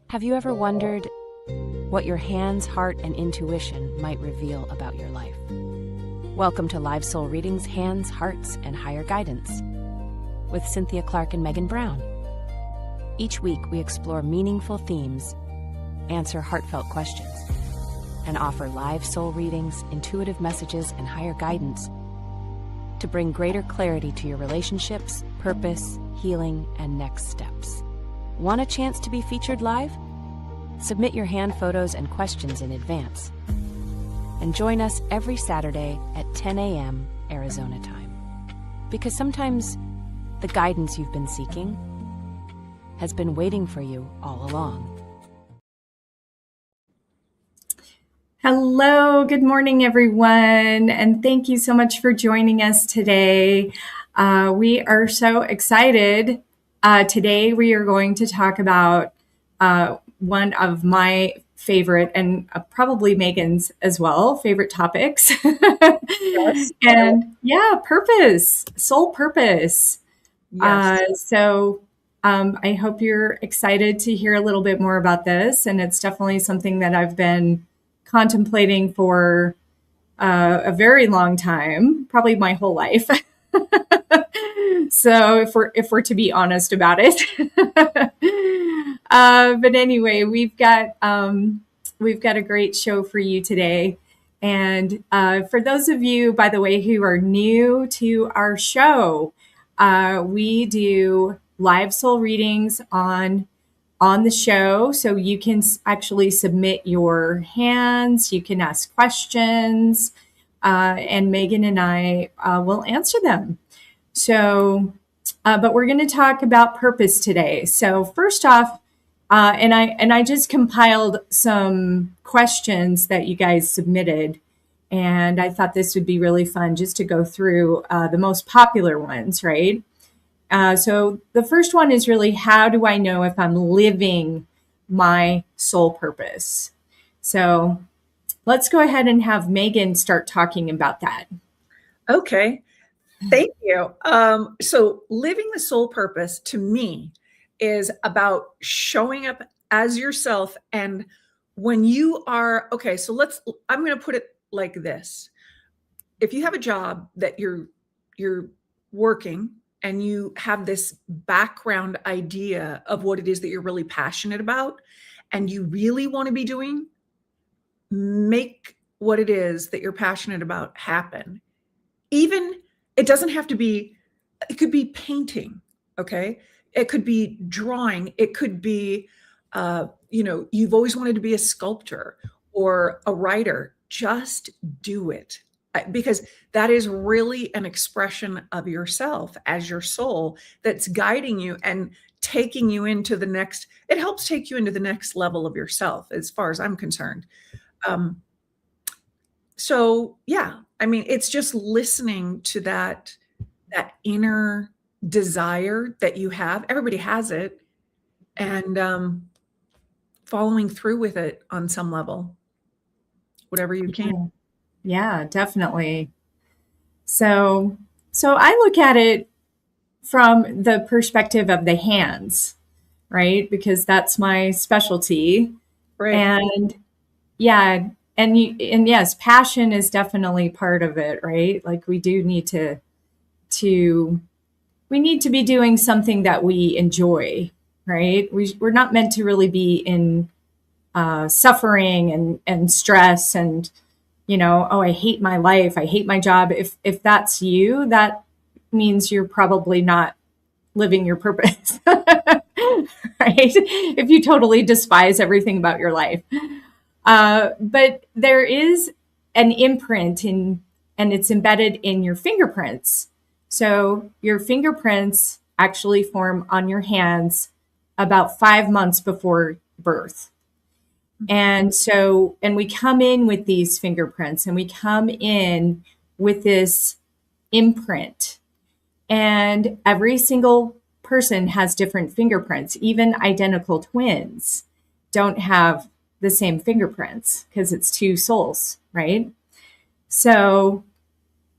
Have you ever wondered what your hands, heart, and intuition might reveal about your life? Welcome to Live Soul Readings, Hands, Hearts, and Higher Guidance with Cynthia Clark and Megan Brown. Each week, we explore meaningful themes, answer heartfelt questions, and offer live soul readings, intuitive messages, and higher guidance to bring greater clarity to your relationships, purpose, healing, and next steps. Want a chance to be featured live? Submit your hand photos and questions in advance. And join us every Saturday at 10 a.m. Arizona time. Because sometimes the guidance you've been seeking has been waiting for you all along. Hello, good morning, everyone, and thank you so much for joining us today. We are so excited. Today, we are going to talk about one of my favorite and probably Megan's as well, favorite topics. Yes. And purpose, soul purpose. Yes. I hope you're excited to hear a little bit more about this. And it's definitely something that I've been contemplating for a very long time, probably my whole life. So if we're to be honest about it, but anyway, we've got a great show for you today. And for those of you, by the way, who are new to our show, we do live soul readings on the show. So you can actually submit your hands, you can ask questions, and Megan and I will answer them. So, but we're going to talk about purpose today. So first off, and I just compiled some questions that you guys submitted, and I thought this would be really fun just to go through the most popular ones, right? So the first one is really, how do I know if I'm living my soul purpose? So let's go ahead and have Megan start talking about that. Okay. Thank you. So living the soul purpose to me is about showing up as yourself. And when you are, okay, so I'm going to put it like this. If you have a job that you're working and you have this background idea of what it is that you're really passionate about and you really want to be doing, make what it is that you're passionate about happen. Even it doesn't have to be, it could be painting, okay? It could be drawing. It could be, you've always wanted to be a sculptor or a writer. Just do it, because that is really an expression of yourself as your soul that's guiding you and taking you into the next, it helps take you into the next level of yourself, as far as I'm concerned. It's just listening to that inner desire that you have. Everybody has it, and following through with it on some level, whatever you can. Yeah, definitely. So I look at it from the perspective of the hands, right? Because that's my specialty. Right. And yeah, and yes, passion is definitely part of it, right? Like we do need to we need to be doing something that we enjoy, right? We're not meant to really be in suffering and stress and, I hate my life, I hate my job. If that's you, that means you're probably not living your purpose, right? If you totally despise everything about your life. But there is an imprint and it's embedded in your fingerprints. So your fingerprints actually form on your hands about 5 months before birth. And we come in with these fingerprints and we come in with this imprint. And every single person has different fingerprints. Even identical twins don't have the same fingerprints because it's two souls, right? So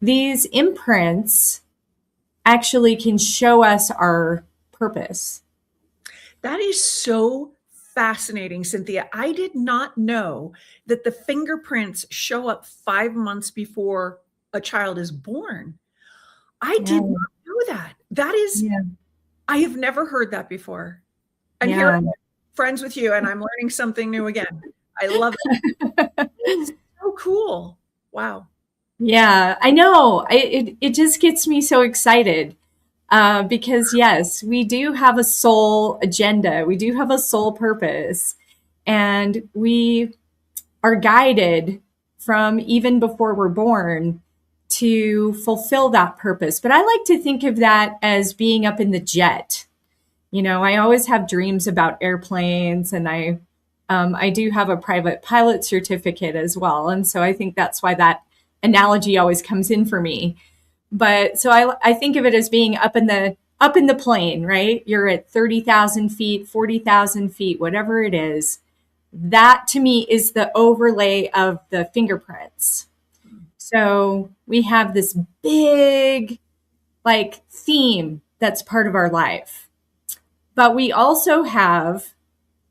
these imprints actually can show us our purpose. That is so fascinating, Cynthia. I did not know that the fingerprints show up 5 months before a child is born. I did not know that. That is, I have never heard that before. And here I'm friends with you and I'm learning something new again. I love it. It's so cool. Wow. Yeah, I know. It just gets me so excited because, yes, we do have a soul agenda. We do have a soul purpose. And we are guided from even before we're born to fulfill that purpose. But I like to think of that as being up in the jet. You know, I always have dreams about airplanes, and I do have a private pilot certificate as well. And so I think that's why that analogy always comes in for me. But so I think of it as being up in the plane, right? You're at 30,000 feet, 40,000 feet, whatever it is. That to me is the overlay of the fingerprints. So we have this big like theme that's part of our life. But we also have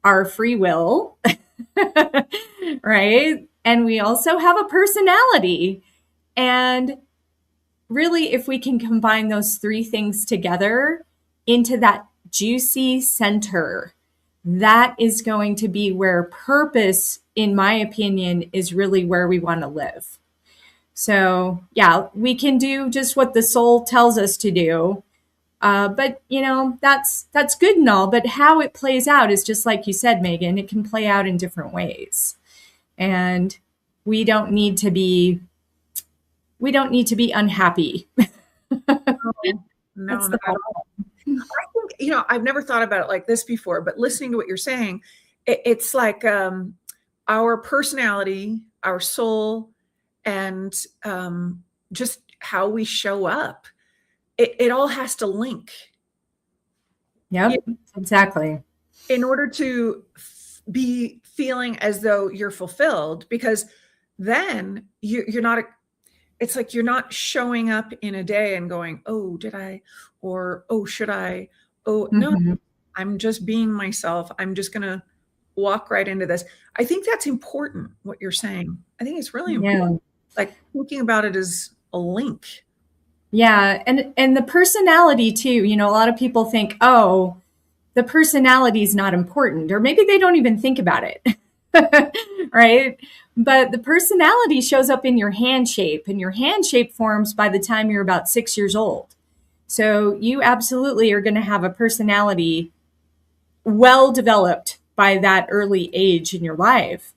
our free will, right? And we also have a personality. And really, if we can combine those three things together into that juicy center, that is going to be where purpose, in my opinion, is really where we want to live. So, yeah, we can do just what the soul tells us to do. But, you know, that's good and all. But how it plays out is just like you said, Megan, it can play out in different ways. And we don't need to be unhappy. No, not at all. I think, you know, I've never thought about it like this before, but listening to what you're saying, it's like our personality, our soul, and just how we show up. It all has to link. Yep, exactly. In order to be feeling as though you're fulfilled, because then you're not, it's like you're not showing up in a day and going, oh, did I, or, oh, should I? Oh, no, I'm just being myself. I'm just going to walk right into this. I think that's important, what you're saying. I think it's really important. Like thinking about it as a link. Yeah. And the personality too, you know, a lot of people think, oh, the personality is not important, or maybe they don't even think about it. Right. But the personality shows up in your hand shape, and your hand shape forms by the time you're about 6 years old. So you absolutely are going to have a personality well developed by that early age in your life.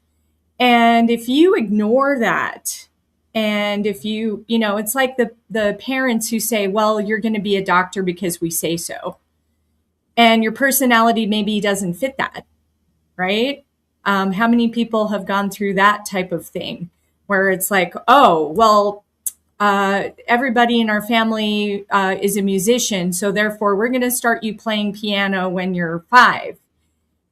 And if you ignore that, and if you know, it's like the parents who say, well, you're going to be a doctor because we say so. And your personality maybe doesn't fit that, right? How many people have gone through that type of thing where it's like, oh, well, everybody in our family is a musician, so therefore we're going to start you playing piano when you're 5.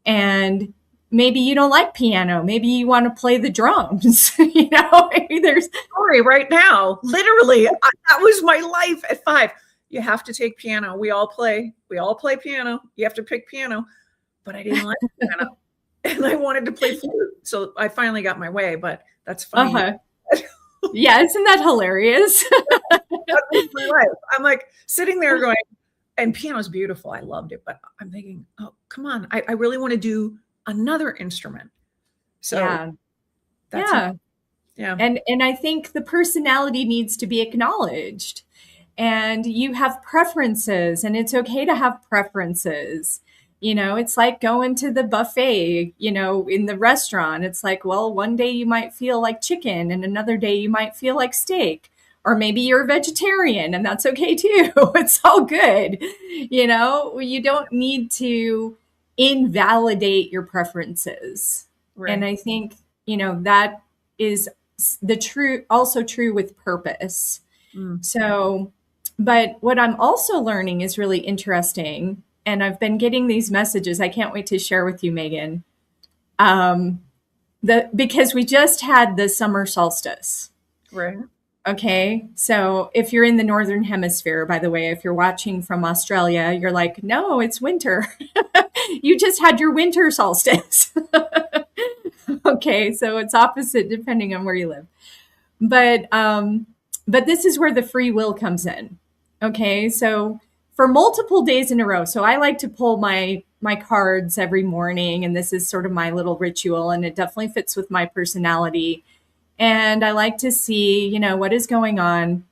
And maybe you don't like piano. Maybe you want to play the drums. You know, maybe there's story right now. Literally, that was my life at 5. You have to take piano. We all play piano. You have to pick piano. But I didn't like piano. And I wanted to play flute. So I finally got my way, but that's funny. Yeah, isn't that hilarious? That was my life. I'm like sitting there going, and piano's beautiful. I loved it. But I'm thinking, oh, come on. I really want to do another instrument. So yeah. And I think the personality needs to be acknowledged. And you have preferences, and it's okay to have preferences. You know, it's like going to the buffet, you know, in the restaurant. It's like, well, one day you might feel like chicken and another day you might feel like steak. Or maybe you're a vegetarian, and that's okay too. It's all good. You know, you don't need to invalidate your preferences. Right. And I think, you know, that is also true with purpose. So, but what I'm also learning is really interesting. And I've been getting these messages. I can't wait to share with you, Megan. Because we just had the summer solstice. Right. Okay. So if you're in the Northern Hemisphere, by the way, if you're watching from Australia, you're like, no, it's winter. You just had your winter solstice. Okay. So it's opposite depending on where you live. But this is where the free will comes in. Okay. So for multiple days in a row. So I like to pull my cards every morning, and this is sort of my little ritual, and it definitely fits with my personality. And I like to see, what is going on.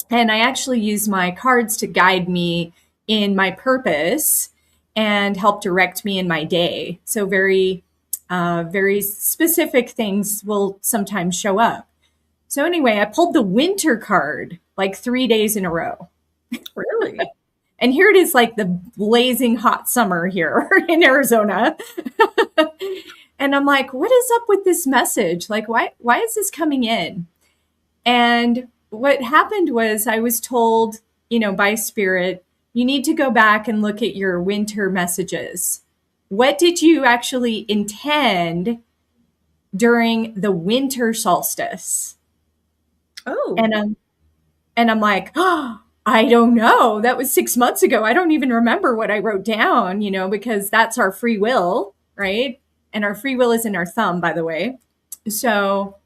And I actually use my cards to guide me in my purpose and help direct me in my day. So very specific things will sometimes show up. So anyway, I pulled the winter card like 3 days in a row. Really? And here it is, like the blazing hot summer here in Arizona. And I'm like, what is up with this message? Like, why is this coming in? And what happened was I was told, by spirit, you need to go back and look at your winter messages. What did you actually intend during the winter solstice? Oh, And I'm like, oh, I don't know. That was 6 months ago. I don't even remember what I wrote down, because that's our free will, right? And our free will is in our thumb, by the way. So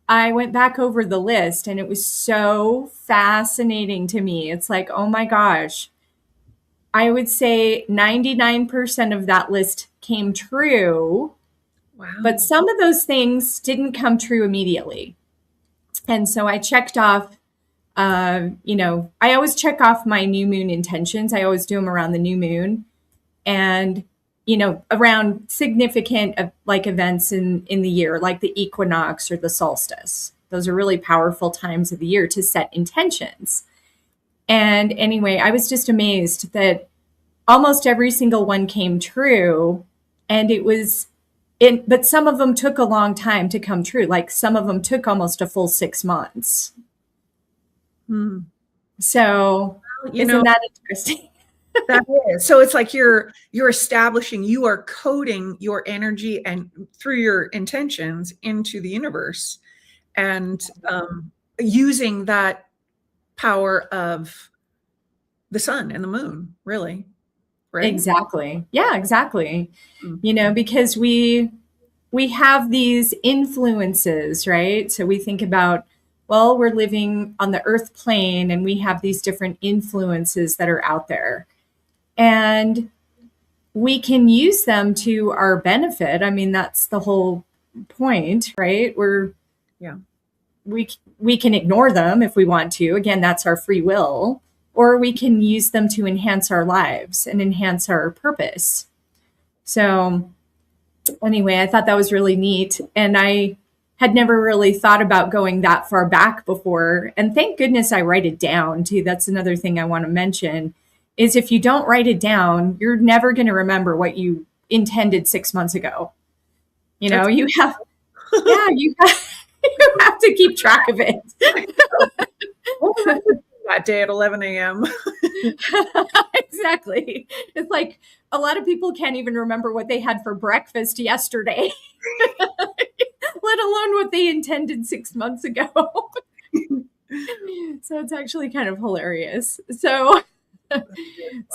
I went back over the list, and it was so fascinating to me. It's like, oh my gosh, I would say 99% of that list came true, wow. but some of those things didn't come true immediately. And so I checked off, I always check off my new moon intentions. I always do them around the new moon and, around significant like events in the year, like the equinox or the solstice. Those are really powerful times of the year to set intentions. And anyway, I was just amazed that almost every single one came true. And but some of them took a long time to come true. Like some of them took almost a full 6 months. Hmm. So isn't that interesting? That is. So it's like you're establishing, you are coding your energy and through your intentions into the universe, and using that power of the sun and the moon, really, right? Exactly. Yeah, exactly. Mm. Because we have these influences, right? So we think about, well, we're living on the earth plane and we have these different influences that are out there. And we can use them to our benefit. I mean, that's the whole point, right? We can ignore them if we want to. Again, that's our free will. Or we can use them to enhance our lives and enhance our purpose. So anyway, I thought that was really neat. And I had never really thought about going that far back before. And thank goodness I write it down too. That's another thing I want to mention is if you don't write it down, you're never going to remember what you intended 6 months ago. You have you have to keep track of it. That day at 11 a.m. Exactly. It's like a lot of people can't even remember what they had for breakfast yesterday, let alone what they intended 6 months ago. So it's actually kind of hilarious. So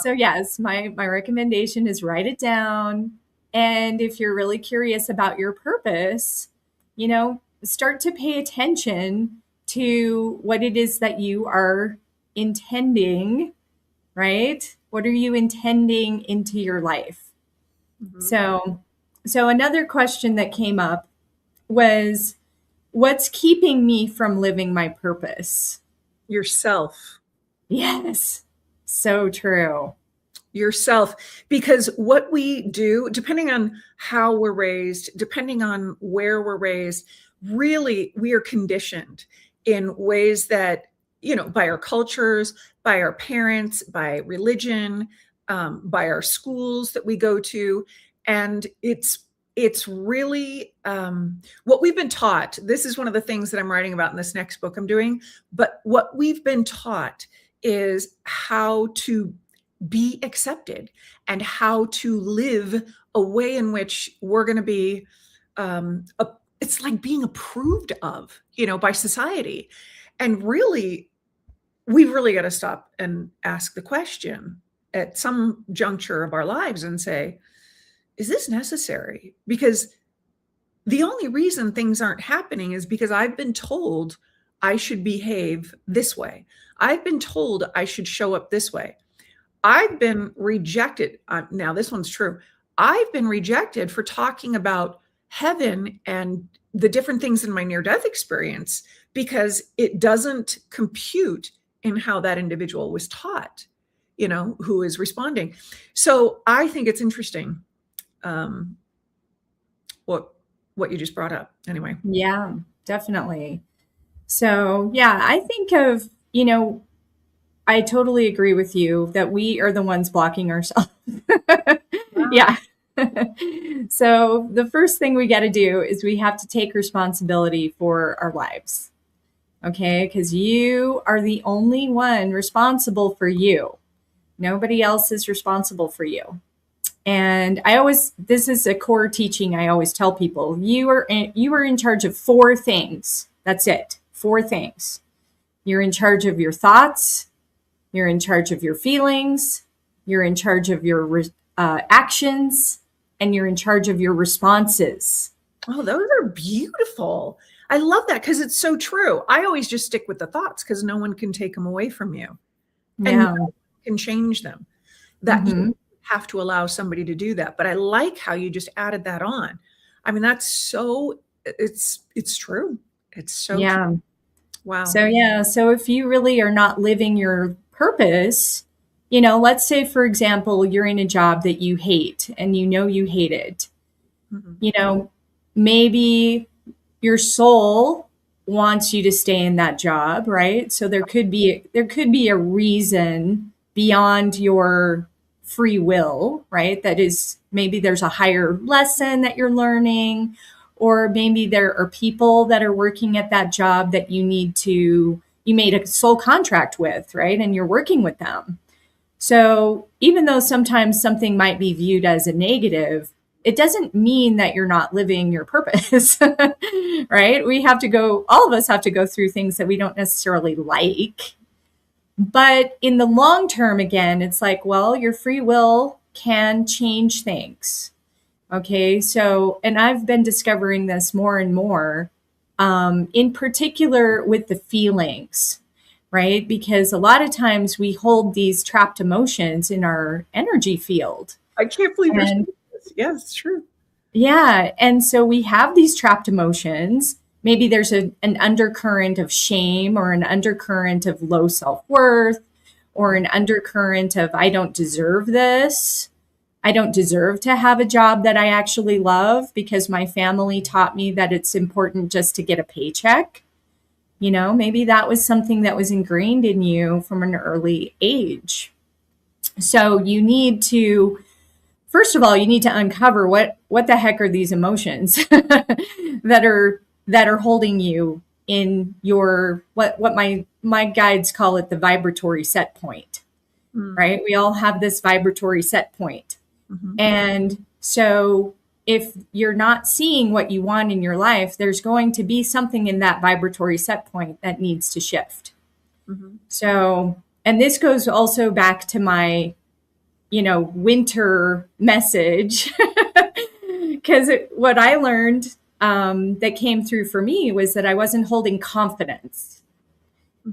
yes, my recommendation is write it down. And if you're really curious about your purpose, start to pay attention to what it is that you are intending, right? What are you intending into your life? Mm-hmm. So another question that came up was, what's keeping me from living my purpose? Yourself. Yes. So true. Yourself. Because what we do, depending on how we're raised, depending on where we're raised, really we are conditioned in ways that, by our cultures, by our parents, by religion, by our schools that we go to. And it's really what we've been taught. This is one of the things that I'm writing about in this next book I'm doing. But what we've been taught is how to be accepted and how to live a way in which we're going to be, it's like being approved of, by society. And really, we've really got to stop and ask the question at some juncture of our lives and say, is this necessary? Because the only reason things aren't happening is because I've been told I should behave this way. I've been told I should show up this way. I've been rejected. Now, this one's true. I've been rejected for talking about heaven and the different things in my near-death experience because it doesn't compute in how that individual was taught, who is responding. So I think it's interesting what you just brought up anyway. Yeah, definitely. So yeah, I think of, I totally agree with you that we are the ones blocking ourselves. Yeah. So the first thing we got to do is we have to take responsibility for our lives. Okay. Because you are the only one responsible for you. Nobody else is responsible for you. And this is a core teaching I always tell people, you are in charge of 4 things. That's it. 4 things. You're in charge of your thoughts. You're in charge of your feelings. You're in charge of your actions. And you're in charge of your responses. Oh, those are beautiful. I love that because it's so true. I always just stick with the thoughts because no one can take them away from you. Yeah. And no one can change them. That you have to allow somebody to do that. But I like how you just added that on. I mean, that's so, it's true. It's so true. Wow. So if you really are not living your purpose, let's say, for example, you're in a job that you hate and you hate it. Maybe your soul wants you to stay in that job, right? So there could be a reason beyond your free will, right? That is, maybe there's a higher lesson that you're learning, or maybe there are people that are working at that job that you made a soul contract with, right? And you're working with them. So even though sometimes something might be viewed as a negative, it doesn't mean that you're not living your purpose, right? All of us have to go through things that we don't necessarily like. But in the long term, again, it's like, well, your free will can change things. Okay. So, and I've been discovering this more and more, in particular with the feelings, right? Because a lot of times we hold these trapped emotions in our energy field. I can't believe you're saying this. Yeah, it's true. Yeah. And so we have these trapped emotions. Maybe there's an undercurrent of shame, or an undercurrent of low self-worth, or an undercurrent of, I don't deserve this. I don't deserve to have a job that I actually love because my family taught me that it's important just to get a paycheck. Maybe that was something that was ingrained in you from an early age. So you need to, first of all, you need to uncover what the heck are these emotions that are holding you in your, what my guides call it, the vibratory set point, right? We all have this vibratory set point. And so if you're not seeing what you want in your life, there's going to be something in that vibratory set point that needs to shift. So, and this goes also back to my, winter message, because what I learned that came through for me was that I wasn't holding confidence.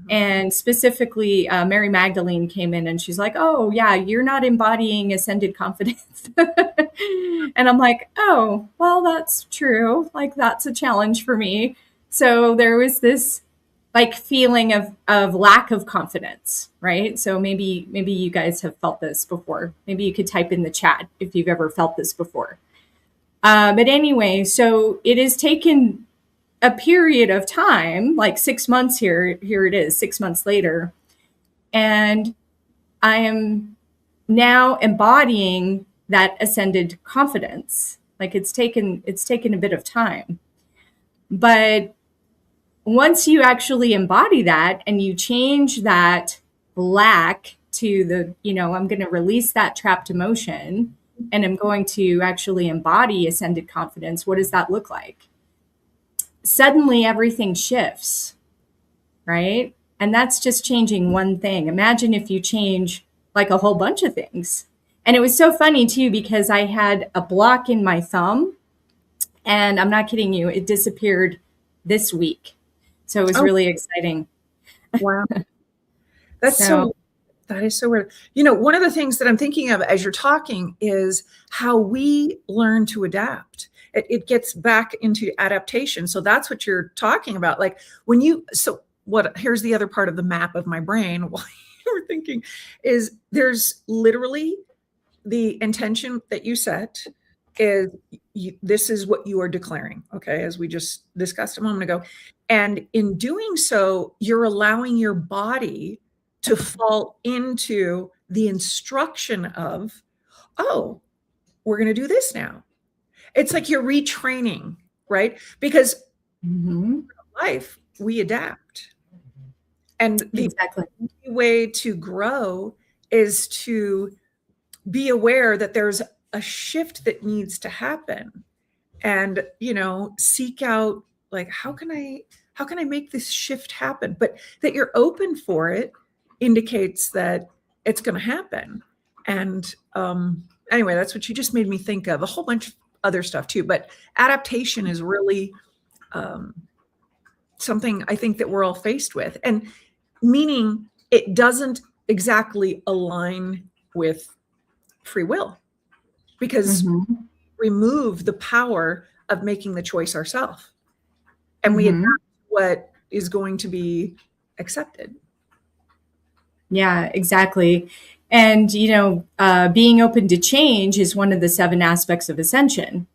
And specifically, Mary Magdalene came in and she's like, oh, yeah, you're not embodying ascended confidence. And I'm like, oh, well, that's true. Like, that's a challenge for me. So there was this feeling of lack of confidence, right? So maybe you guys have felt this before. Maybe you could type in the chat if you've ever felt this before. But anyway, so it has taken a period of time, like 6 months here it is, 6 months later. And I am now embodying that ascended confidence. Like it's taken a bit of time. But once you actually embody that and you change that lack to the, I'm going to release that trapped emotion and I'm going to actually embody ascended confidence, what does that look like? Suddenly everything shifts. right? And that's just changing one thing. Imagine if you change like a whole bunch of things. And it was so funny too, because I had a block in my thumb, and I'm not kidding you, it disappeared this week. So it was Oh, really exciting. wow. That's So, so, that is so weird. One of the things that I'm thinking of as you're talking is how we learn to adapt. It gets back into adaptation. So that's what you're talking about. Like here's the other part of the map of my brain while you were thinking is there's literally the intention that you set is this is what you are declaring, okay, as we just discussed a moment ago. And in doing so, you're allowing your body to fall into the instruction of, oh, we're going to do this now. It's like you're retraining, right? Because mhm, life, we adapt. And the exactly. only way to grow is to be aware that there's a shift that needs to happen, and seek out, like, how can I make this shift happen, but that you're open for it indicates that it's going to happen. And anyway, that's what you just made me think of, a whole bunch of other stuff too, but adaptation is really something I think that we're all faced with, and meaning it doesn't exactly align with free will, because Mhm, remove the power of making the choice ourselves, and we adapt mhm. what is going to be accepted. Yeah, exactly. And, being open to change is one of the 7 aspects of ascension.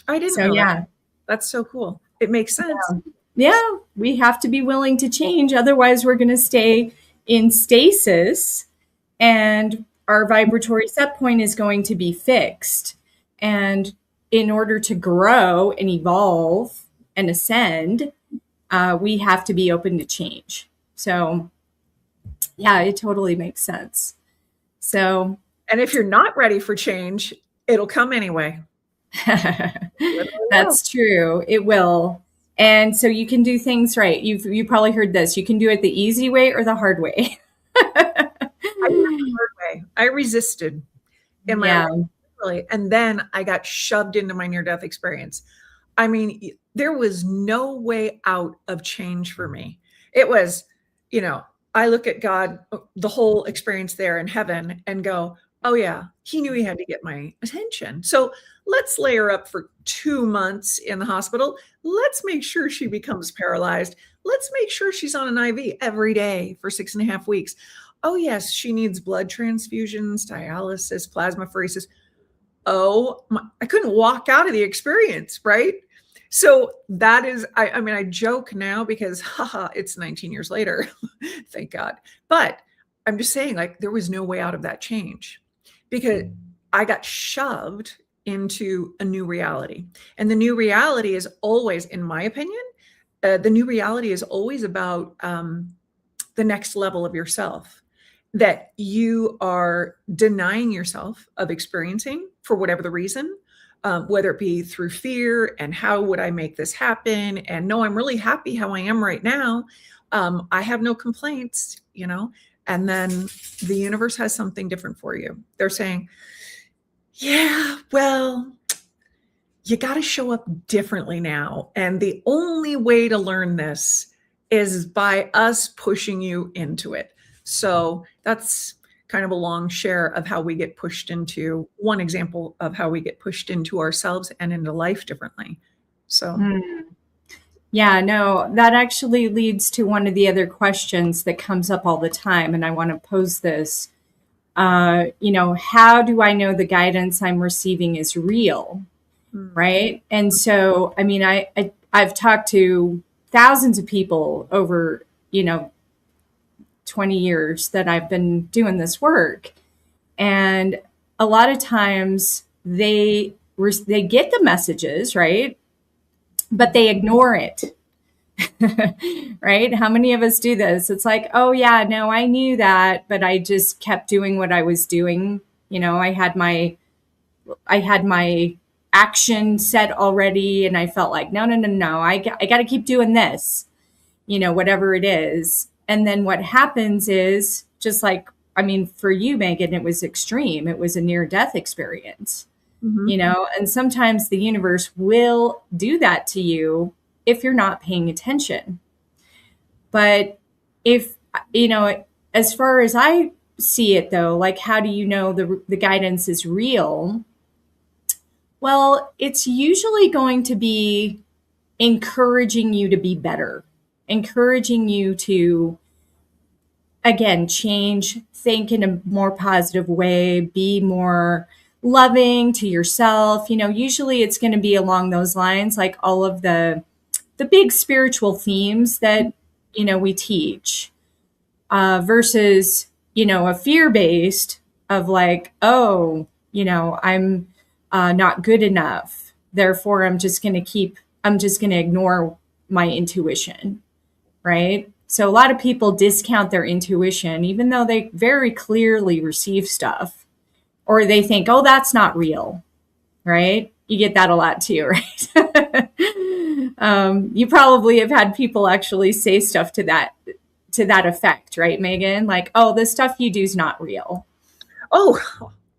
I didn't So, know that. yeah, That's so cool. It makes sense. yeah, we have to be willing to change. Otherwise, we're going to stay in stasis, and our vibratory set point is going to be fixed. And in order to grow and evolve and ascend, we have to be open to change. So, yeah, it totally makes sense. So, And if you're not ready for change, it'll come anyway. Literally will. that's true. It will. And so you can do things right. You probably heard this. You can do it the easy way or the hard way. I did it the hard way. I resisted in my life, Yeah. really, and then I got shoved into my near-death experience. I mean, there was no way out of change for me. It was, I look at God, the whole experience there in heaven, and go, oh, yeah, he knew he had to get my attention. So let's lay her up for 2 months in the hospital. Let's make sure she becomes paralyzed. Let's make sure she's on an IV every day for 6.5 weeks. Oh, yes, she needs blood transfusions, dialysis, plasmapheresis. Oh, I couldn't walk out of the experience, right? So that is, I mean, I joke now because, haha, it's 19 years later, thank God. But I'm just saying, like, there was no way out of that change because I got shoved into a new reality. And the new reality is always, in my opinion, the new reality is always about the next level of yourself that you are denying yourself of experiencing for whatever the reason, whether it be through fear and how would I make this happen? And no, I'm really happy how I am right now. I have no complaints, and then the universe has something different for you. They're saying, yeah, well, you got to show up differently now. And the only way to learn this is by us pushing you into it. So that's kind of a long share of how we get pushed into, one example of how we get pushed into ourselves and into life differently. So, Yeah, no, that actually leads to one of the other questions that comes up all the time. And I want to pose this. How do I know the guidance I'm receiving is real? Right. And so, I mean, I've talked to thousands of people over, 20 years that I've been doing this work. And a lot of times they get the messages, right? But they ignore it. Right? How many of us do this? It's like, oh yeah, no, I knew that, but I just kept doing what I was doing. I had my action set already, and I felt like, no, I got to keep doing this. whatever it is. And then what happens is, just like, I mean, for you, Megan, it was extreme. It was a near-death experience, and sometimes the universe will do that to you if you're not paying attention. But if, as far as I see it, though, like, how do you know the guidance is real? Well, it's usually going to be encouraging you to be better, encouraging you to, again, change, think in a more positive way, be more loving to yourself. Usually it's going to be along those lines, like all of the big spiritual themes that, we teach, versus, a fear-based of like, oh, I'm not good enough. Therefore, I'm just going to ignore my intuition, right? So a lot of people discount their intuition, even though they very clearly receive stuff, or they think, oh, that's not real, right? You get that a lot too, right? You probably have had people actually say stuff to that effect, right, Megan? Like, oh, the stuff you do is not real. Oh,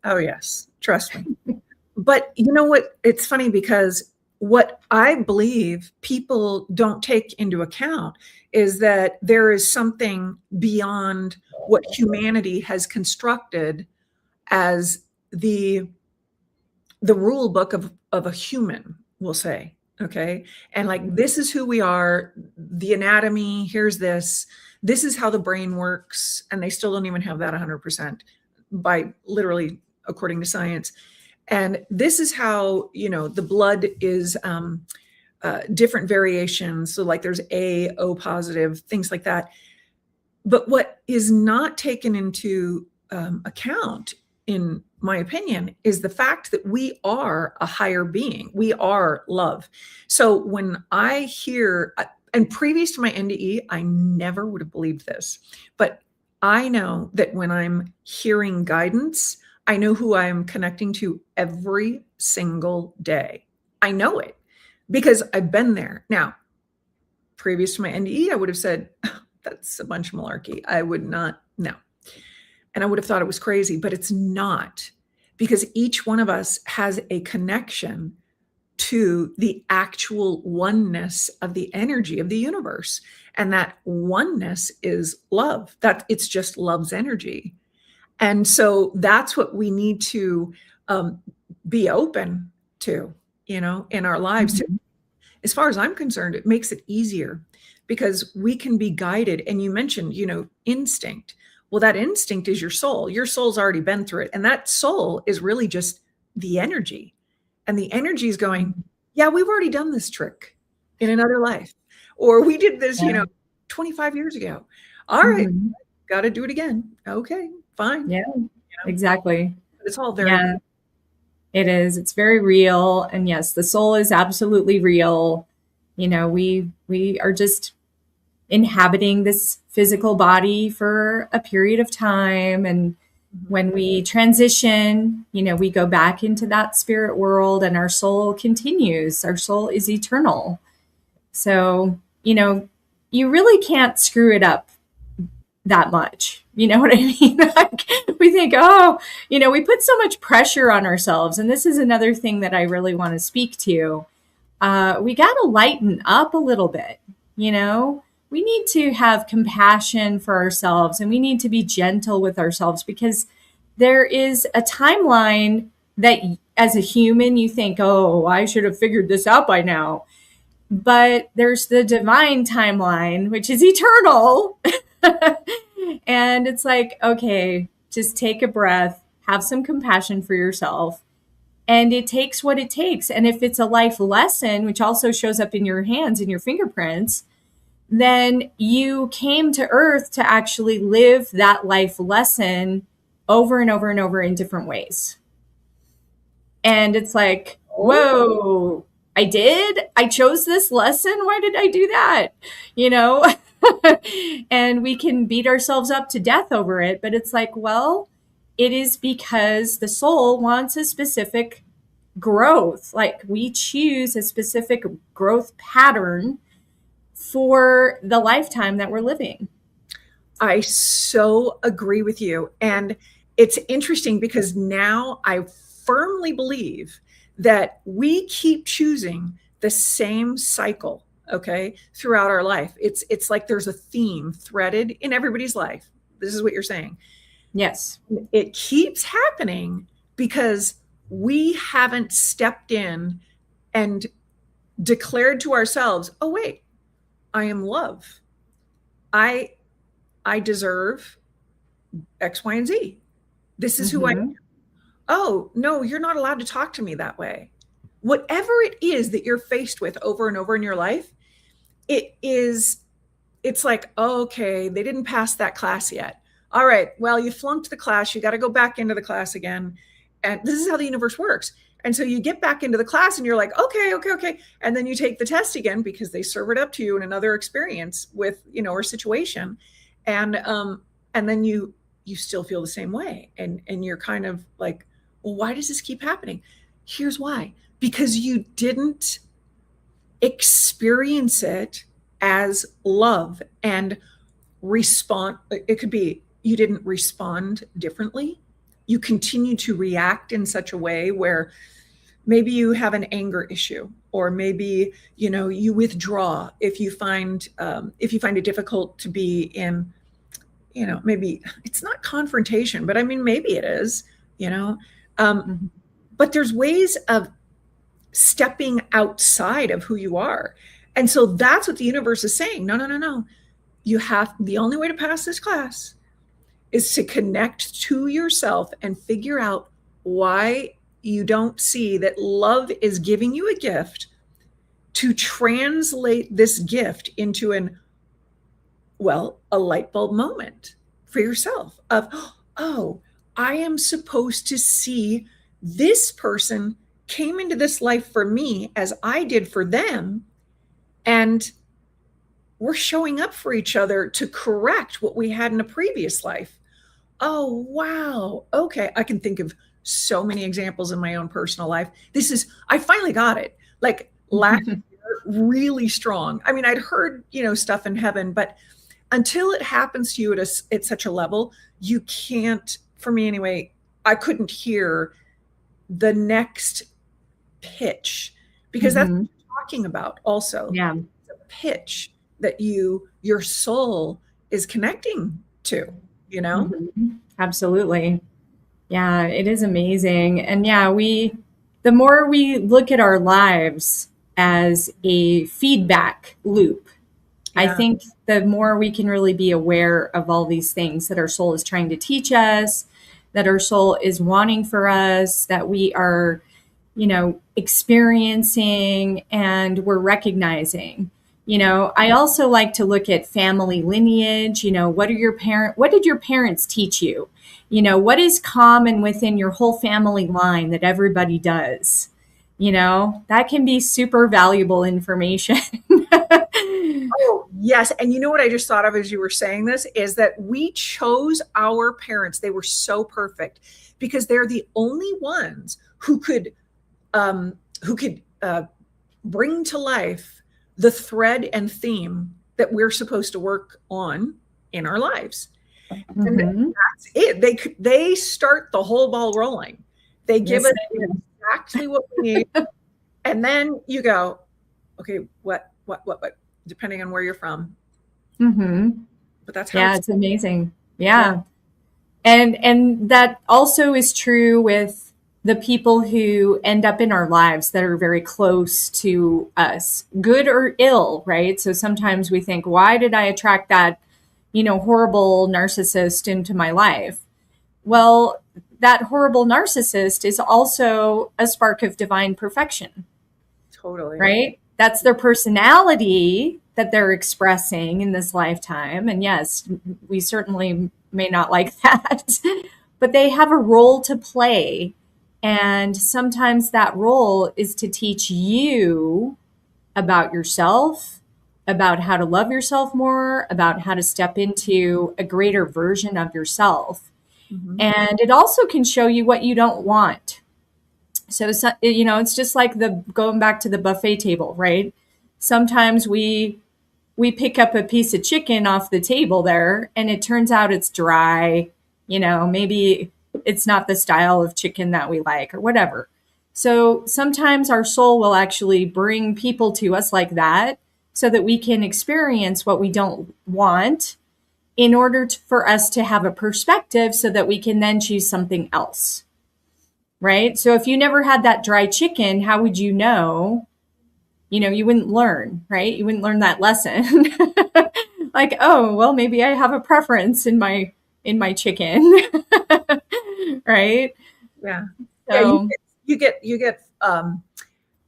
yes. Trust me. But you know what? It's funny because what I believe people don't take into account is that there is something beyond what humanity has constructed as the rule book of a human, we'll say. Okay. And like, this is who we are, the anatomy, here's this is how the brain works. And they still don't even have that 100% by literally according to science. And this is how, the blood is different variations. So like there's A, O positive, things like that. But what is not taken into account, in my opinion, is the fact that we are a higher being. We are love. So when I hear, and previous to my NDE, I never would have believed this, but I know that when I'm hearing guidance, I know who I'm connecting to every single day. I know it because I've been there. Now, previous to my NDE, I would have said, that's a bunch of malarkey. I would not, no. And I would have thought it was crazy, but it's not, because each one of us has a connection to the actual oneness of the energy of the universe. And that oneness is love. That it's just love's energy. And so that's what we need to be open to, in our lives. Mm-hmm. As far as I'm concerned, it makes it easier because we can be guided. And you mentioned, instinct. Well, that instinct is your soul. Your soul's already been through it. And that soul is really just the energy. And the energy is going, yeah, we've already done this trick in another life. Or we did this, 25 years ago. All right, got to do it again. Okay, fine. Yeah, exactly. It's all very real. It is. It's very real. And yes, the soul is absolutely real. We are just inhabiting this physical body for a period of time. And when we transition, we go back into that spirit world and our soul continues. Our soul is eternal. So, you really can't screw it up that much. You know what I mean? Like, we think, we put so much pressure on ourselves. And this is another thing that I really want to speak to. We got to lighten up a little bit, We need to have compassion for ourselves and we need to be gentle with ourselves, because there is a timeline that as a human, you think, oh, I should have figured this out by now. But there's the divine timeline, which is eternal. And it's like, okay, just take a breath, have some compassion for yourself. And it takes what it takes. And if it's a life lesson, which also shows up in your hands and your fingerprints, then you came to Earth to actually live that life lesson over and over and over in different ways. And it's like, whoa, I chose this lesson. Why did I do that? And we can beat ourselves up to death over it. But it's like, well, it is because the soul wants a specific growth. Like, we choose a specific growth pattern for the lifetime that we're living. I so agree with you. And it's interesting because now I firmly believe that we keep choosing the same cycle, okay, throughout our life. It's like there's a theme threaded in everybody's life. This is what you're saying. Yes. It keeps happening because we haven't stepped in and declared to ourselves, oh wait, I am love. I deserve X, Y, and Z. This is who I am. Oh, no, you're not allowed to talk to me that way. Whatever it is that you're faced with over and over in your life, it's like, oh, okay, they didn't pass that class yet. All right, well, you flunked the class. You got to go back into the class again. And this is how the universe works. And so you get back into the class and you're like, okay. And then you take the test again because they serve it up to you in another experience with, or situation. And then you still feel the same way. And you're kind of like, well, why does this keep happening? Here's why. Because you didn't experience it as love and respond. It could be you didn't respond differently. You continue to react in such a way where maybe you have an anger issue, or maybe, you withdraw if you find it difficult to be in, maybe it's not confrontation, but I mean, maybe it is, but there's ways of stepping outside of who you are. And so that's what the universe is saying. No. The only way to pass this class is to connect to yourself and figure out why you don't see that love is giving you a gift, to translate this gift into a light bulb moment for yourself of, oh, I am supposed to see this person came into this life for me as I did for them. And we're showing up for each other to correct what we had in a previous life. Oh, wow. Okay. I can think of so many examples in my own personal life. I finally got it. Like last year, really strong. I mean, I'd heard, stuff in heaven, but until it happens to you at such a level, you can't, for me anyway, I couldn't hear the next pitch, because that's what you're talking about also. Yeah. The pitch that your soul is connecting to, Absolutely. Yeah, it is amazing. And yeah, the more we look at our lives as a feedback loop, I think the more we can really be aware of all these things that our soul is trying to teach us, that our soul is wanting for us, that we are, experiencing and we're recognizing. I also like to look at family lineage. What did your parents teach you? What is common within your whole family line that everybody does? That can be super valuable information. Oh, yes. And you know what I just thought of as you were saying this is that we chose our parents. They were so perfect because they're the only ones who could bring to life the thread and theme that we're supposed to work on in our lives. And that's it. They start the whole ball rolling. They give us exactly what we need. And then you go, okay, what, depending on where you're from. But that's how it's amazing. Yeah. And that also is true with the people who end up in our lives that are very close to us, good or ill, right? So sometimes we think, why did I attract that, horrible narcissist into my life? Well, that horrible narcissist is also a spark of divine perfection. Totally. Right? That's their personality that they're expressing in this lifetime. And yes, we certainly may not like that, but they have a role to play. And sometimes that role is to teach you about yourself, about how to love yourself more, about how to step into a greater version of yourself. And it also can show you what you don't want. So, it's just like going back to the buffet table, right? Sometimes we we pick up a piece of chicken off the table there and it turns out it's dry, maybe it's not the style of chicken that we like or whatever. So sometimes our soul will actually bring people to us like that so that we can experience what we don't want in order for us to have a perspective so that we can then choose something else. Right? So if you never had that dry chicken, how would you know? You wouldn't learn, right? You wouldn't learn that lesson. Like, oh, well, maybe I have a preference in my chicken. Right? Yeah. So You get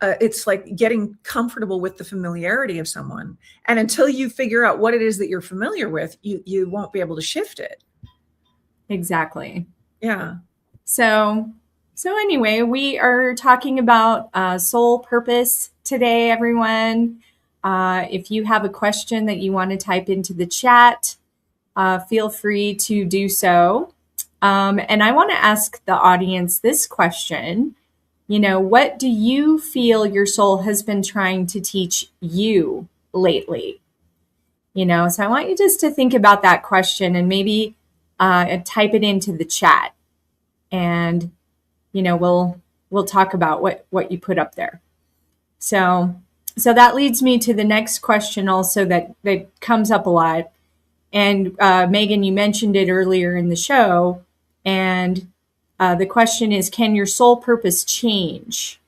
it's like getting comfortable with the familiarity of someone. And until you figure out what it is that you're familiar with, you won't be able to shift it. exactly. Yeah. So anyway, we are talking about soul purpose today, everyone. If you have a question that you want to type into the chat, feel free to do so. And I want to ask the audience this question. What do you feel your soul has been trying to teach you lately? So I want you just to think about that question and maybe type it into the chat. And we'll talk about what you put up there. So that leads me to the next question also that comes up a lot. And Megan, you mentioned it earlier in the show. And the question is, can your soul purpose change?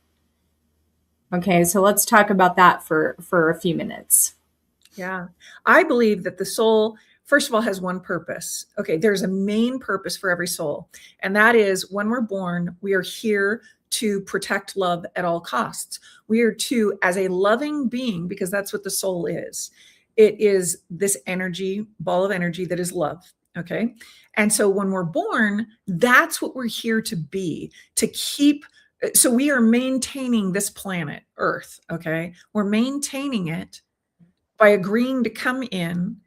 Okay, so let's talk about that for a few minutes. Yeah. I believe that the soul, first of all, has one purpose. Okay, there's a main purpose for every soul. And that is when we're born, we are here to protect love at all costs. We are to, as a loving being, because that's what the soul is. It is this energy, ball of energy that is love. Okay. And so when we're born, that's what we're here to be, to keep. So we are maintaining this planet, Earth. Okay. We're maintaining it by agreeing to come in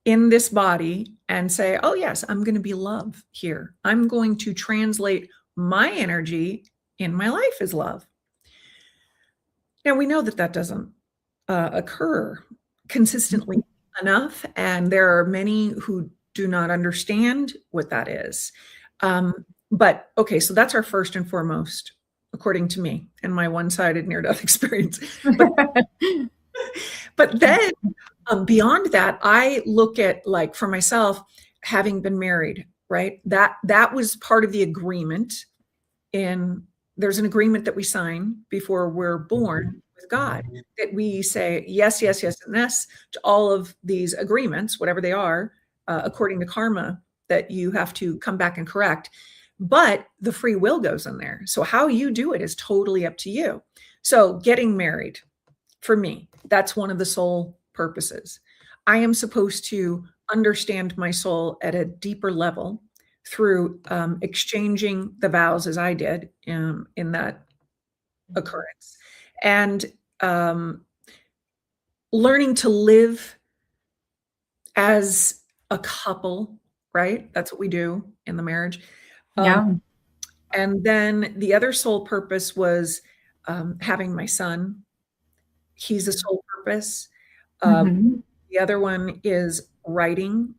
this body and say, oh, yes, I'm going to be love here. I'm going to translate my energy in my life as love. Now, we know that doesn't occur consistently enough. And there are many who do not understand what that is. But okay, so that's our first and foremost, according to me and my one-sided near-death experience. But then beyond that, I look at, like, for myself, having been married, right? That was part of the agreement. There's an agreement that we sign before we're born with God, that we say yes, yes, yes, and yes to all of these agreements, whatever they are, according to karma, that you have to come back and correct. But the free will goes in there. So how you do it is totally up to you. So getting married, for me, that's one of the soul purposes. I am supposed to understand my soul at a deeper level through exchanging the vows as I did in that occurrence, and learning to live as a couple, right? That's what we do in the marriage. Yeah. And then the other soul purpose was having my son. He's a soul purpose. Mm-hmm. The other one is writing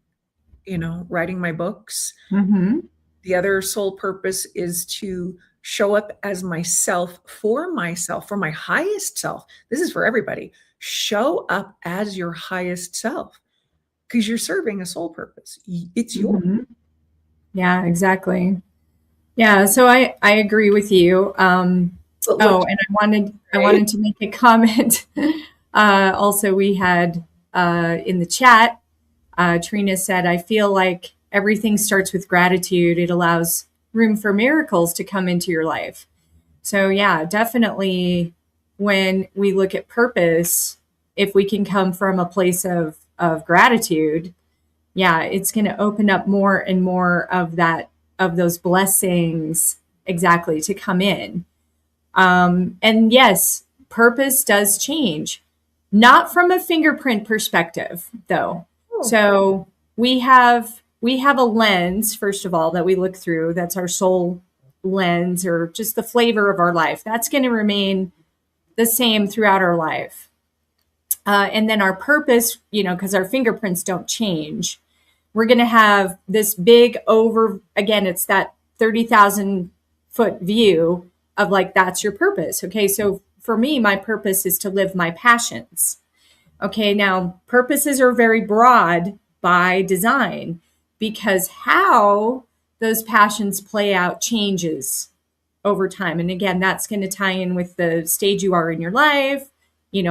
my books. Mm-hmm. The other soul purpose is to show up as myself, for my highest self. This is for everybody. Show up as your highest self, because you're serving a soul purpose. It's yours. Mm-hmm. Yeah, exactly. Yeah, so I agree with you. And I wanted to make a comment. Also, we had in the chat, Trina said, I feel like everything starts with gratitude. It allows room for miracles to come into your life. So yeah, definitely when we look at purpose, if we can come from a place of gratitude, yeah, it's going to open up more and more of those blessings exactly to come in. And yes, purpose does change, not from a fingerprint perspective though. So we have a lens, first of all, that we look through. That's our soul lens, or just the flavor of our life. That's going to remain the same throughout our life. And then our purpose, because our fingerprints don't change, we're going to have this big again, it's that 30,000 foot view of like, that's your purpose. Okay. So for me, my purpose is to live my passions. Okay. Now, purposes are very broad by design because how those passions play out changes over time. And again, that's going to tie in with the stage you are in your life.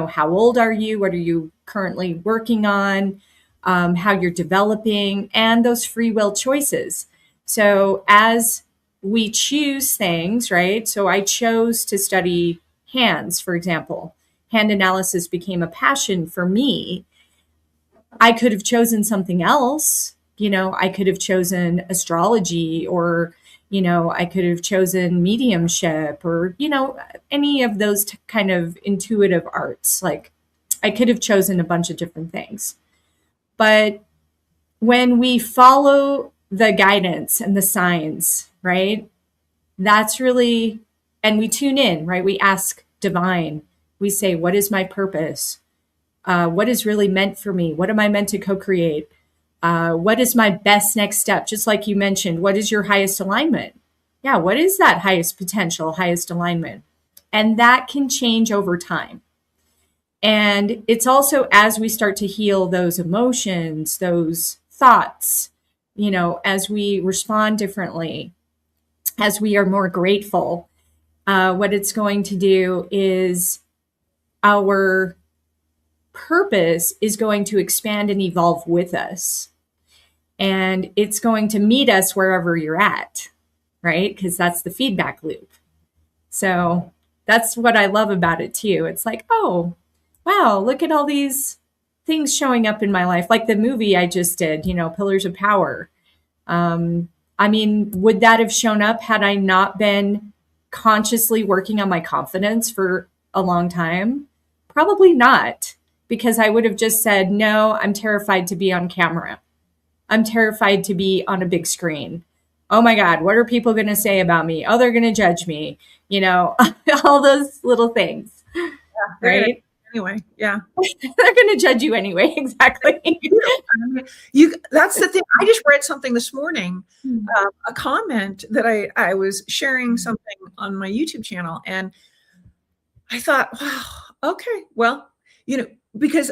How old are you? What are you currently working on? How you're developing, and those free will choices. So as we choose things, right? So I chose to study hands, for example. Hand analysis became a passion for me. I could have chosen something else. I could have chosen astrology, or I could have chosen mediumship, or any of those kind of intuitive arts. Like, I could have chosen a bunch of different things. But when we follow the guidance and the signs, right, that's really, and we tune in, right? We ask divine. We say, what is my purpose? What is really meant for me? What am I meant to co-create? What is my best next step? Just like you mentioned, what is your highest alignment? Yeah, what is that highest potential, highest alignment? And that can change over time. And it's also as we start to heal those emotions, those thoughts, as we respond differently, as we are more grateful, what it's going to do is our purpose is going to expand and evolve with us. And it's going to meet us wherever you're at, right? Because that's the feedback loop. So that's what I love about it too. It's like, oh, wow, look at all these things showing up in my life. Like the movie I just did, Pillars of Power. Would that have shown up had I not been consciously working on my confidence for a long time? Probably not, because I would have just said, no, I'm terrified to be on camera. I'm terrified to be on a big screen. Oh my God, what are people going to say about me? Oh, they're going to judge me. All those little things, right? Anyway, yeah. They're going to judge you anyway. Exactly. That's the thing. I just read something this morning, a comment that I was sharing something on my YouTube channel. And I thought, wow, okay, well, because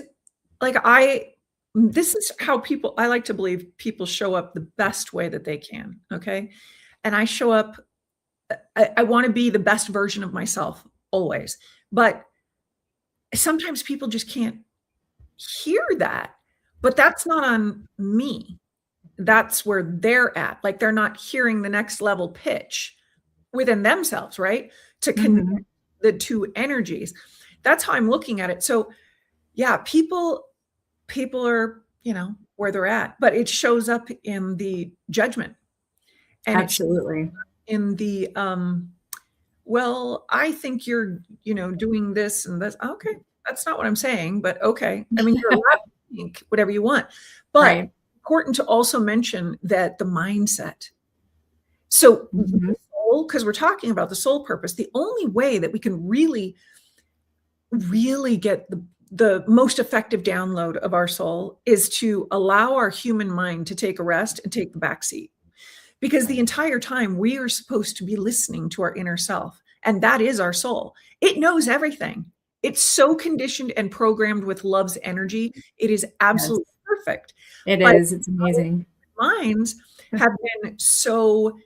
this is how I like to believe people show up the best way that they can. Okay. And I show up, I want to be the best version of myself always, but sometimes people just can't hear that, but that's not on me. That's where they're at. Like, they're not hearing the next level pitch within themselves, right? To connect the two energies. That's how I'm looking at it. So yeah, people are, where they're at, but it shows up in the judgment. And absolutely. In the, well, I think you're, doing this and this. Okay. That's not what I'm saying, but okay. I mean, you're allowed to think whatever you want, but right. Important to also mention that the mindset. So the soul, because we're talking about the soul purpose, the only way that we can really, really get the most effective download of our soul is to allow our human mind to take a rest and take the back seat. Because the entire time we are supposed to be listening to our inner self, and that is our soul. It knows everything. It's so conditioned and programmed with love's energy. It is absolutely perfect. It's amazing. Minds have been so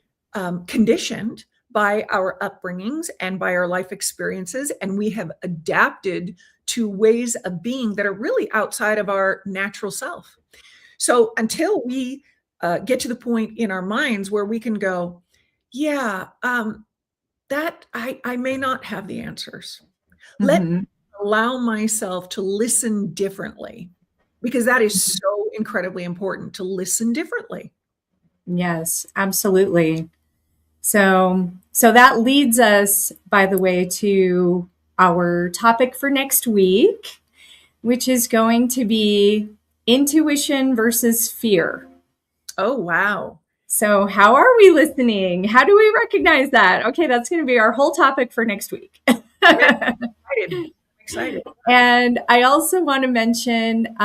conditioned by our upbringings and by our life experiences, and we have adapted to ways of being that are really outside of our natural self. So until we get to the point in our minds where we can go, yeah, that I may not have the answers. Let me allow myself to listen differently, because that is so incredibly important, to listen differently. Yes, absolutely. So that leads us, by the way, to our topic for next week, which is going to be intuition versus fear. Oh, wow. So how are we listening? How do we recognize that? Okay, that's going to be our whole topic for next week. I'm excited. And I also want to mention,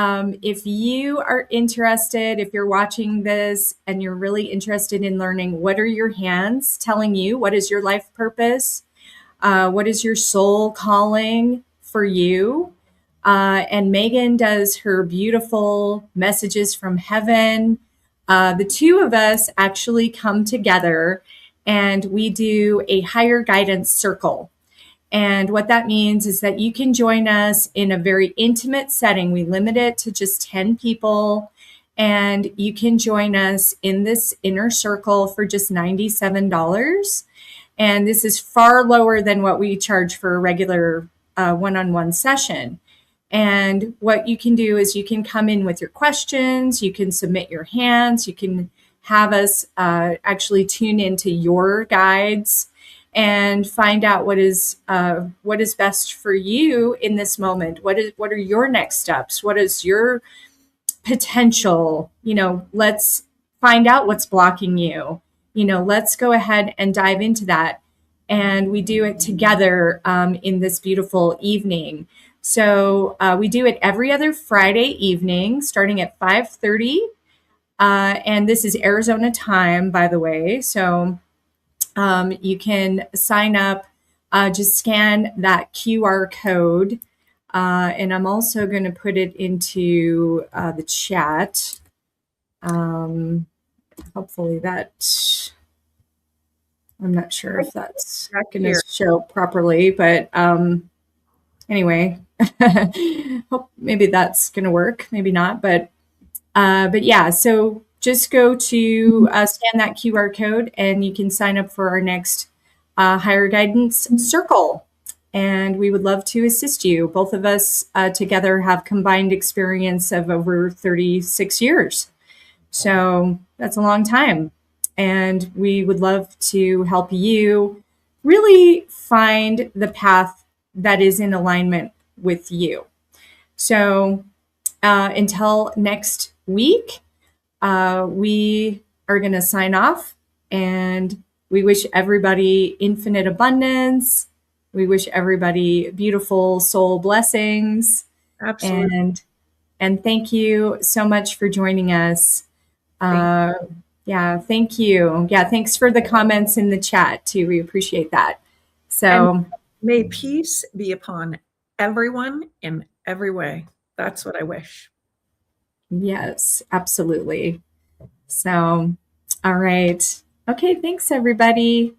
if you are interested, if you're watching this and you're really interested in learning, what are your hands telling you? What is your life purpose? What is your soul calling for you? And Megan does her beautiful messages from heaven. The two of us actually come together and we do a higher guidance circle. And what that means is that you can join us in a very intimate setting. We limit it to just 10 people. And you can join us in this inner circle for just $97. And this is far lower than what we charge for a regular one-on-one session. And what you can do is you can come in with your questions, you can submit your hands, you can have us actually tune into your guides and find out what is best for you in this moment. What are your next steps? What is your potential? Let's find out what's blocking you. Let's go ahead and dive into that. And we do it together in this beautiful evening. So we do it every other Friday evening, starting at 5:30. And this is Arizona time, by the way. So you can sign up, just scan that QR code. And I'm also going to put it into the chat. Hopefully that, I'm not sure if that's going to show properly, but anyway, hope maybe that's going to work, maybe not, but yeah, so just go to scan that QR code and you can sign up for our next Higher Guidance Circle. And we would love to assist you. Both of us together have combined experience of over 36 years. So that's a long time. And we would love to help you really find the path that is in alignment with you. So until next week, we are going to sign off, and we wish everybody infinite abundance. We wish everybody beautiful soul blessings. Absolutely. And thank you so much for joining us. Yeah, thank you. Yeah, thanks for the comments in the chat too. We appreciate that. So and may peace be upon everyone in every way. That's what I wish. Yes, absolutely. So, all right. Okay, thanks everybody.